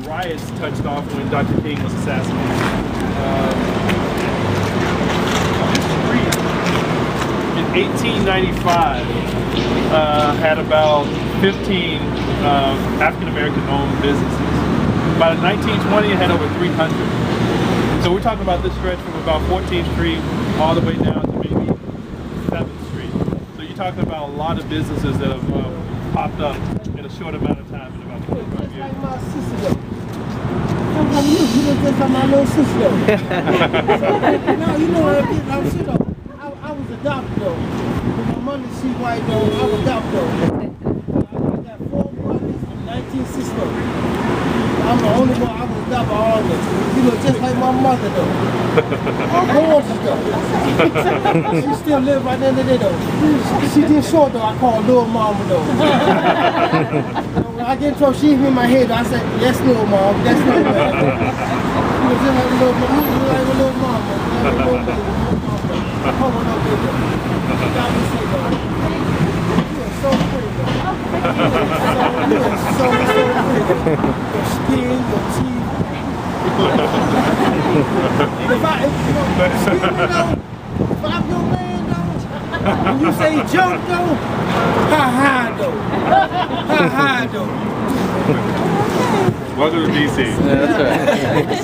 riots touched off when Dr. King was assassinated. This street in 1895 had about 15 African-American owned businesses. By 1920 it had over 300. So we're talking about this stretch from about 14th Street all the way down to maybe 7th Street. So you're talking about a lot of businesses that have popped up in a short amount of time, in about 45 years. Like my sister. You look just like my little sister. No, you know what I'm saying though. I was adopted though. My mother, she white though. I was adopted though. I got 4 brothers and 19 sisters. I'm the only one I was adopted all of them. You look just like my mother though. Gorgeous though. She still live right there today though. She did short though. I call her little mama though. When I get in trouble, she hit me in my head. I said, yes, little mom. That's little mom. You was just like a little mama. You was like a little mama. Hold on up there. You got me sick though. You are so pretty though. You are so pretty. Your skin, your teeth. If I'm your man though, when you say joke though, ha though. Ha though. Welcome to DC. That's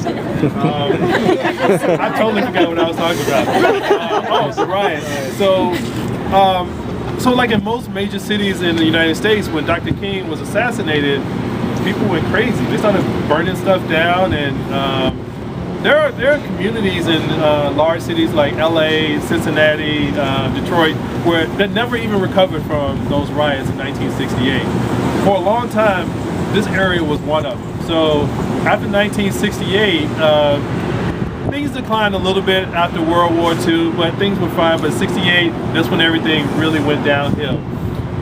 right. I totally forgot what I was talking about. So riots. So like in most major cities in the United States, when Dr. King was assassinated, people went crazy. They started burning stuff down, and there are communities in large cities like LA, Cincinnati, Detroit, where that never even recovered from those riots in 1968. For a long time, this area was one of them. So after 1968, things declined a little bit after World War II, but things were fine. But 68, that's when everything really went downhill.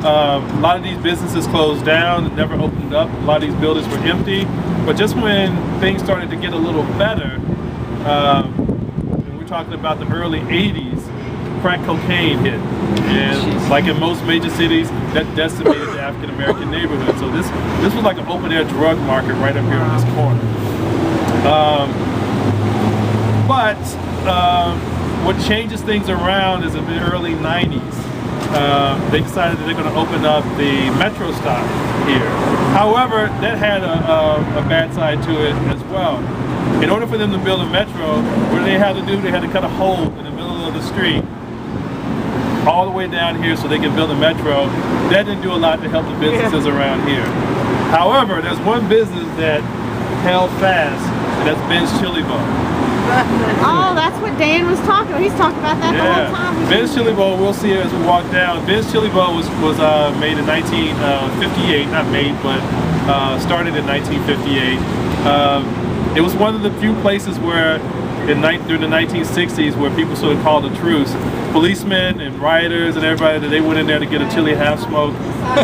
A lot of these businesses closed down, never opened up. A lot of these buildings were empty. But just when things started to get a little better, and we're talking about the early 80s, crack cocaine hit. And like in most major cities, that decimated the African-American neighborhood. So this was like an open-air drug market right up here on this corner. What changes things around is in the early 90s. They decided that they're going to open up the metro stop here. However, that had a bad side to it as well. In order for them to build a metro, what they had to do, they had to cut a hole in the middle of the street all the way down here so they could build a metro. That didn't do a lot to help the businesses around here. However, there's one business that held fast, and that's Ben's Chili Bowl. Oh, that's what Dan was talking about. He's talking about that the whole time. Ben's Chili Bowl, we'll see as we walk down. Ben's Chili Bowl was made in 1958, not made, but started in 1958. It was one of the few places where, during the 1960s, where people sort of called a truce. Policemen and rioters and everybody, that they went in there to get a chili half smoke,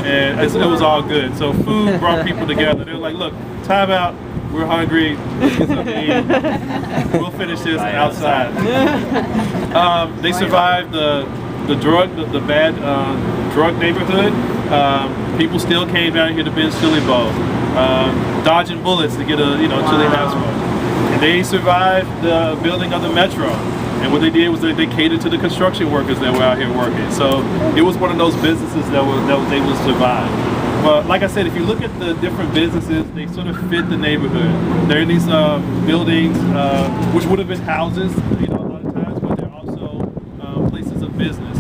and it was all good. So food brought people together. They were like, look, time out. We're hungry. Let's get something to eat. We'll finish this outside. They survived the bad drug neighborhood. People still came down here to Ben's Chili Bowl, dodging bullets to get a chili half smoke. And they survived the building of the metro. And what they did was they catered to the construction workers that were out here working. So it was one of those businesses that was able to survive. But like I said, if you look at the different businesses, they sort of fit the neighborhood. They're in these buildings, which would have been houses, a lot of times, but they're also places of business.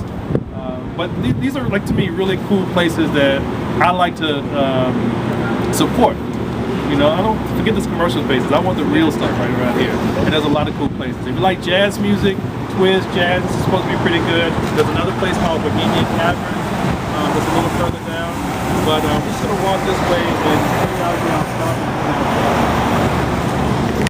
But these are, like, to me, really cool places that I like to support. I don't forget this commercial spaces. I want the real stuff right around here. And there's a lot of cool places. If you like jazz music, Twiz Jazz, this is supposed to be pretty good. There's another place called Bohemian Cavern that's a little further down. But we're just going to walk this way and check out the outside.